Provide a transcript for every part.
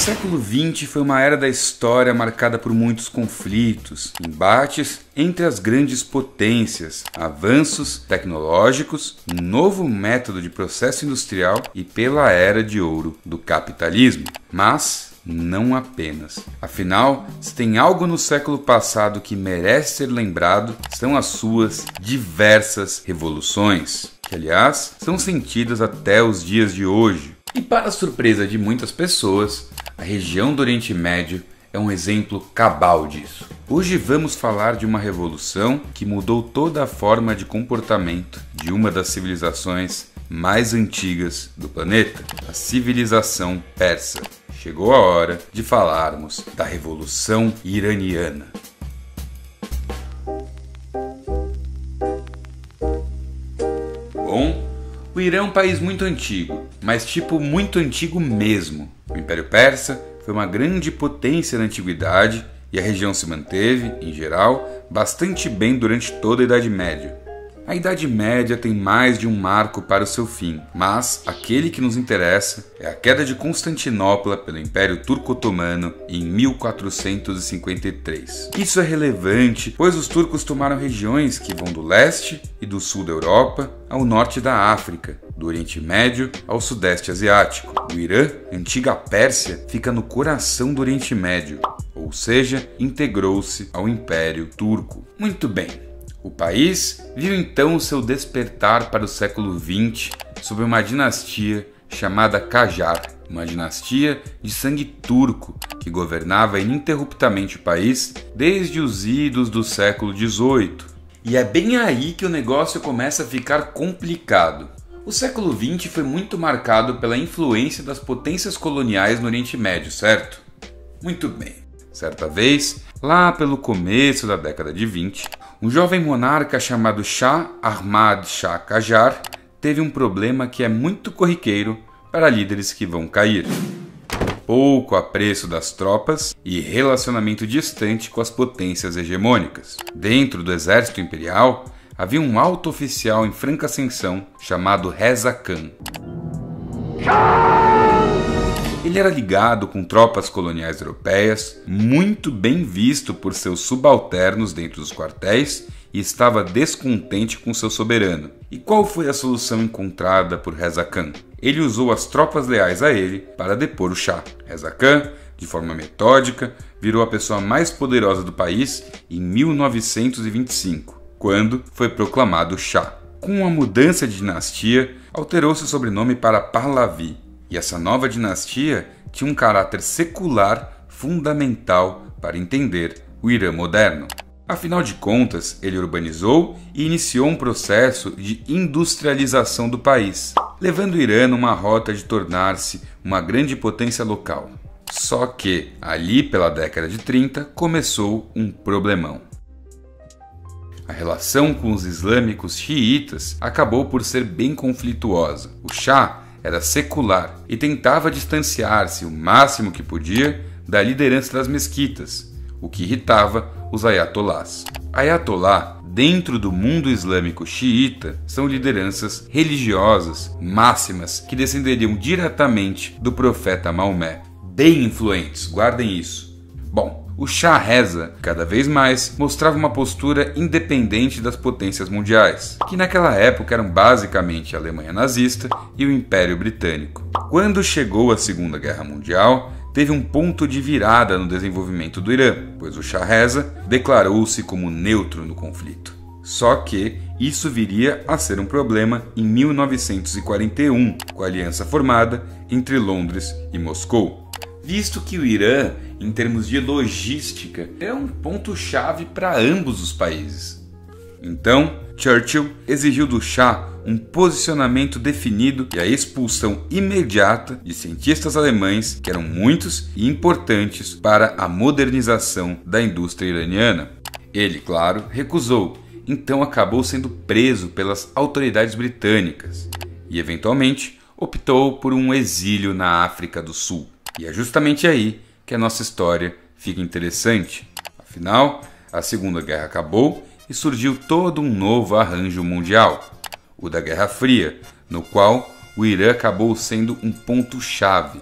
século XX foi uma era da história marcada por muitos conflitos, embates entre as grandes potências, avanços tecnológicos, um novo método de processo industrial e pela era de ouro do capitalismo. Mas não apenas. Afinal, se tem algo no século passado que merece ser lembrado, são as suas diversas revoluções, que aliás são sentidas até os dias de hoje. E para a surpresa de muitas pessoas, a região do Oriente Médio é um exemplo cabal disso. Hoje vamos falar de uma revolução que mudou toda a forma de comportamento de uma das civilizações mais antigas do planeta, a civilização persa. Chegou a hora de falarmos da Revolução Iraniana. Bom, o Irã é um país muito antigo, mas tipo muito antigo mesmo. O Império Persa foi uma grande potência na antiguidade e a região se manteve, em geral, bastante bem durante toda a Idade Média. A Idade Média tem mais de um marco para o seu fim, mas aquele que nos interessa é a queda de Constantinopla pelo Império Turco-Otomano em 1453. Isso é relevante, pois os turcos tomaram regiões que vão do leste e do sul da Europa ao norte da África, do Oriente Médio ao Sudeste Asiático. O Irã, antiga Pérsia, fica no coração do Oriente Médio, ou seja, integrou-se ao Império Turco. Muito bem. O país viu então o seu despertar para o século XX sob uma dinastia chamada Qajar, uma dinastia de sangue turco que governava ininterruptamente o país desde os idos do século XVIII. E é bem aí que o negócio começa a ficar complicado. O século XX foi muito marcado pela influência das potências coloniais no Oriente Médio, certo? Muito bem. Certa vez, lá pelo começo da década de 20, um jovem monarca chamado Shah Ahmad Shah Qajar teve um problema que é muito corriqueiro para líderes que vão cair: pouco apreço das tropas e relacionamento distante com as potências hegemônicas. Dentro do exército imperial, havia um alto oficial em franca ascensão chamado Reza Khan. Ele era ligado com tropas coloniais europeias, muito bem visto por seus subalternos dentro dos quartéis e estava descontente com seu soberano. E qual foi a solução encontrada por Reza Khan? Ele usou as tropas leais a ele para depor o Shah. Reza Khan, de forma metódica, virou a pessoa mais poderosa do país em 1925, quando foi proclamado Shah. Com a mudança de dinastia, alterou-se o sobrenome para Pahlavi. E essa nova dinastia tinha um caráter secular fundamental para entender o Irã moderno. Afinal de contas, ele urbanizou e iniciou um processo de industrialização do país, levando o Irã numa rota de tornar-se uma grande potência local. Só que, ali pela década de 30, começou um problemão. A relação com os islâmicos xiitas acabou por ser bem conflituosa. O Shah era secular e tentava distanciar-se o máximo que podia da liderança das mesquitas, o que irritava os ayatolás. Ayatolá, dentro do mundo islâmico xiita, são lideranças religiosas máximas que descenderiam diretamente do profeta Maomé. Bem influentes, guardem isso. Bom, o Shah Reza, cada vez mais, mostrava uma postura independente das potências mundiais, que naquela época eram basicamente a Alemanha nazista e o Império Britânico. Quando chegou a Segunda Guerra Mundial, teve um ponto de virada no desenvolvimento do Irã, pois o Shah Reza declarou-se como neutro no conflito. Só que isso viria a ser um problema em 1941, com a aliança formada entre Londres e Moscou. Visto que o Irã, em termos de logística, é um ponto-chave para ambos os países. Então, Churchill exigiu do Shah um posicionamento definido e a expulsão imediata de cientistas alemães, que eram muitos e importantes para a modernização da indústria iraniana. Ele, claro, recusou, então acabou sendo preso pelas autoridades britânicas e, eventualmente, optou por um exílio na África do Sul. E é justamente aí que a nossa história fica interessante. Afinal, a Segunda Guerra acabou e surgiu todo um novo arranjo mundial, o da Guerra Fria, no qual o Irã acabou sendo um ponto-chave.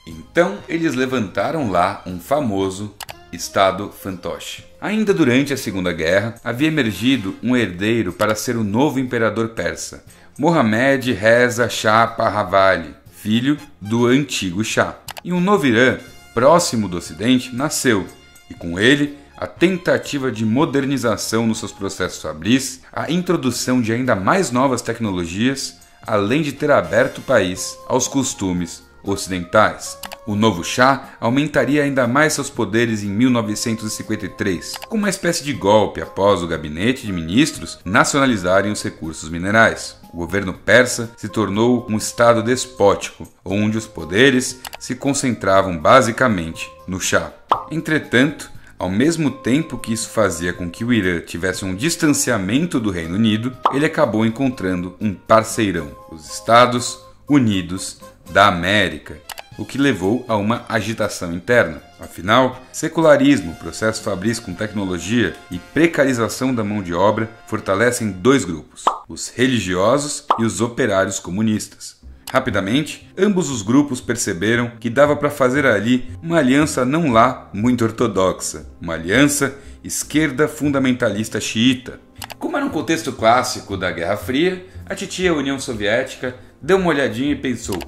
Então, Então eles levantaram lá um famoso Estado fantoche. Ainda durante a Segunda Guerra, havia emergido um herdeiro para ser o novo imperador persa, Mohammed Reza Shah Pahlavi, filho do antigo Shah. E um novo Irã, próximo do Ocidente, nasceu, e com ele a tentativa de modernização nos seus processos fabris, a introdução de ainda mais novas tecnologias, além de ter aberto o país aos costumes ocidentais. O novo Shah aumentaria ainda mais seus poderes em 1953, com uma espécie de golpe após o gabinete de ministros nacionalizarem os recursos minerais. O governo persa se tornou um estado despótico, onde os poderes se concentravam basicamente no Shah. Entretanto, ao mesmo tempo que isso fazia com que o Irã tivesse um distanciamento do Reino Unido, ele acabou encontrando um parceirão, os Estados Unidos da América, o que levou a uma agitação interna. Afinal, secularismo, processo fabris com tecnologia e precarização da mão de obra fortalecem dois grupos, os religiosos e os operários comunistas. Rapidamente, ambos os grupos perceberam que dava para fazer ali uma aliança não lá muito ortodoxa, uma aliança esquerda fundamentalista xiita. Como era um contexto clássico da Guerra Fria, a titia União Soviética deu uma olhadinha e pensou: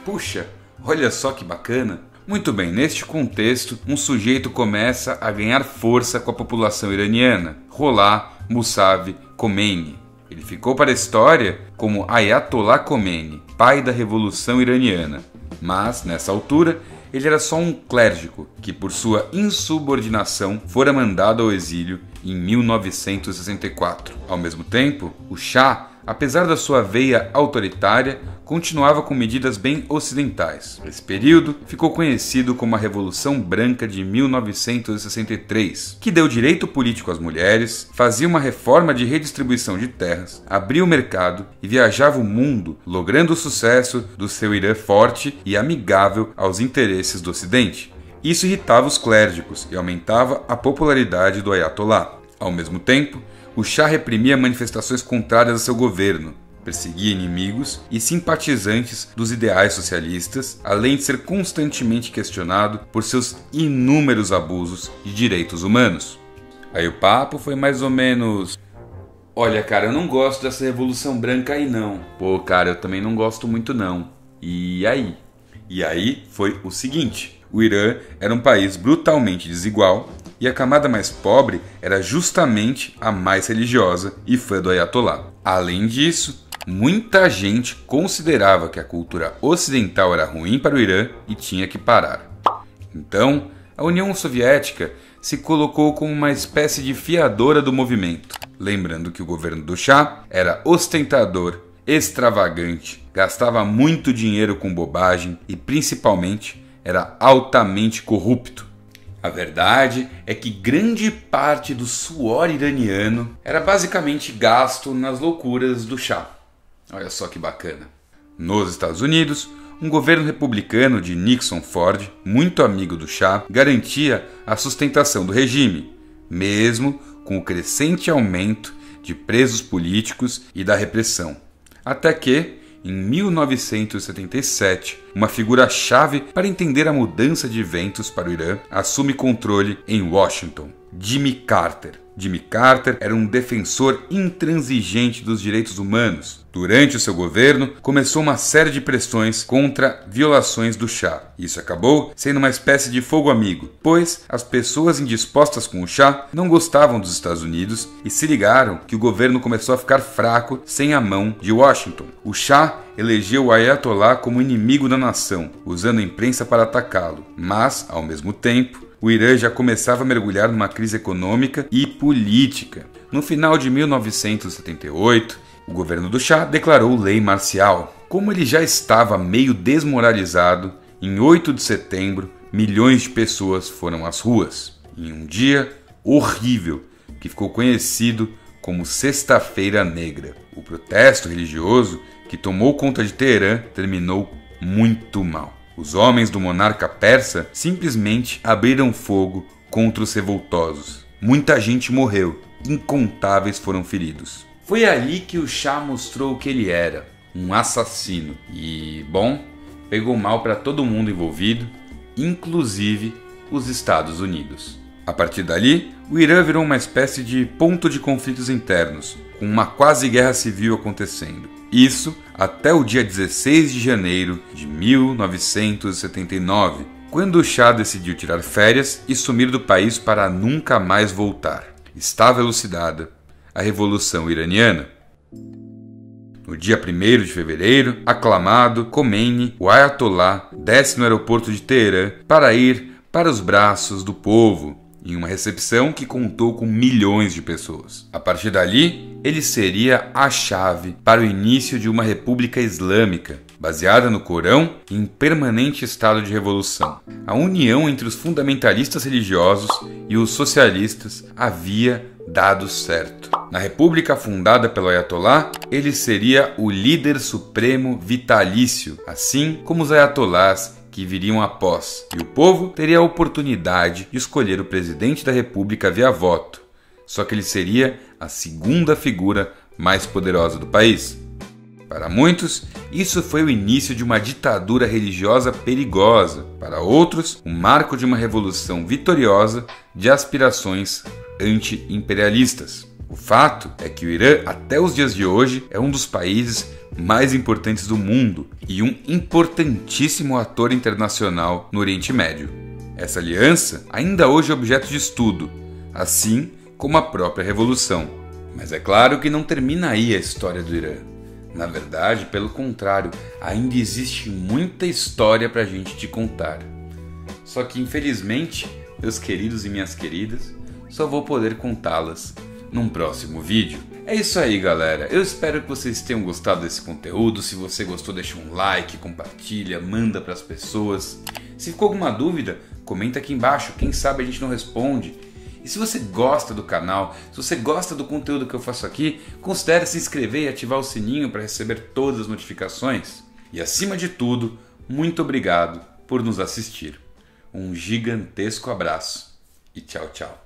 puxa, olha só que bacana. Muito bem, neste contexto, um sujeito começa a ganhar força com a população iraniana, Rollah Mousavi Khomeini. Ele ficou para a história como Ayatollah Khomeini, pai da Revolução Iraniana. Mas, nessa altura, ele era só um clérigo que, por sua insubordinação, fora mandado ao exílio em 1964. Ao mesmo tempo, o Shah, apesar da sua veia autoritária, continuava com medidas bem ocidentais. Esse período ficou conhecido como a Revolução Branca de 1963, que deu direito político às mulheres, fazia uma reforma de redistribuição de terras, abria o mercado e viajava o mundo, logrando o sucesso do seu Irã forte e amigável aos interesses do Ocidente. Isso irritava os clérigos e aumentava a popularidade do Ayatollah. Ao mesmo tempo, o Shah reprimia manifestações contrárias ao seu governo, perseguia inimigos e simpatizantes dos ideais socialistas, além de ser constantemente questionado por seus inúmeros abusos de direitos humanos. Aí o papo foi mais ou menos: olha, cara, eu não gosto dessa Revolução Branca aí não. Pô, cara, eu também não gosto muito não. E aí? E aí foi o seguinte: o Irã era um país brutalmente desigual e a camada mais pobre era justamente a mais religiosa e fã do Ayatollah. Além disso, muita gente considerava que a cultura ocidental era ruim para o Irã e tinha que parar. Então, a União Soviética se colocou como uma espécie de fiadora do movimento, lembrando que o governo do Shah era ostentador, extravagante, gastava muito dinheiro com bobagem e, principalmente, era altamente corrupto. A verdade é que grande parte do suor iraniano era basicamente gasto nas loucuras do Shah. Olha só que bacana. Nos Estados Unidos, um governo republicano de Nixon Ford, muito amigo do Shah, garantia a sustentação do regime, mesmo com o crescente aumento de presos políticos e da repressão. Até que, em 1977, uma figura-chave para entender a mudança de ventos para o Irã assume controle em Washington: Jimmy Carter. Jimmy Carter era um defensor intransigente dos direitos humanos. Durante o seu governo, começou uma série de pressões contra violações do Shah. Isso acabou sendo uma espécie de fogo amigo, pois as pessoas indispostas com o Shah não gostavam dos Estados Unidos e se ligaram que o governo começou a ficar fraco sem a mão de Washington. O Shah elegeu o Ayatollah como inimigo da nação, usando a imprensa para atacá-lo, mas, ao mesmo tempo, o Irã já começava a mergulhar numa crise econômica e política. No final de 1978, o governo do Shah declarou lei marcial. Como ele já estava meio desmoralizado, em 8 de setembro, milhões de pessoas foram às ruas, em um dia horrível que ficou conhecido como Sexta-feira Negra. O protesto religioso que tomou conta de Teherã terminou muito mal. Os homens do monarca persa simplesmente abriram fogo contra os revoltosos. Muita gente morreu, incontáveis foram feridos. Foi ali que o Shah mostrou o que ele era, um assassino. E, bom, pegou mal para todo mundo envolvido, inclusive os Estados Unidos. A partir dali, o Irã virou uma espécie de ponto de conflitos internos, com uma quase guerra civil acontecendo. Isso até o dia 16 de janeiro de 1979, quando o Shah decidiu tirar férias e sumir do país para nunca mais voltar. Estava elucidada a Revolução Iraniana. No dia 1º de fevereiro, aclamado, Khomeini, o Ayatollah, desce no aeroporto de Teherã para ir para os braços do povo, em uma recepção que contou com milhões de pessoas. A partir dali, ele seria a chave para o início de uma república islâmica, baseada no Corão e em permanente estado de revolução. A união entre os fundamentalistas religiosos e os socialistas havia dado certo. Na república fundada pelo Ayatollah, ele seria o líder supremo vitalício, assim como os ayatollahs que viriam após, e o povo teria a oportunidade de escolher o presidente da república via voto, só que ele seria a segunda figura mais poderosa do país. Para muitos, isso foi o início de uma ditadura religiosa perigosa, para outros, o marco de uma revolução vitoriosa de aspirações anti-imperialistas. O fato é que o Irã, até os dias de hoje, é um dos países mais importantes do mundo e um importantíssimo ator internacional no Oriente Médio. Essa aliança ainda hoje é objeto de estudo, assim como a própria revolução. Mas é claro que não termina aí a história do Irã. Na verdade, pelo contrário, ainda existe muita história para a gente te contar. Só que, infelizmente, meus queridos e minhas queridas, só vou poder contá-las num próximo vídeo. É isso aí, galera. Eu espero que vocês tenham gostado desse conteúdo. Se você gostou, deixa um like, compartilha, manda para as pessoas. Se ficou alguma dúvida, comenta aqui embaixo. Quem sabe a gente não responde. E se você gosta do canal, se você gosta do conteúdo que eu faço aqui, considere se inscrever e ativar o sininho para receber todas as notificações. E acima de tudo, muito obrigado por nos assistir. Um gigantesco abraço e tchau, tchau.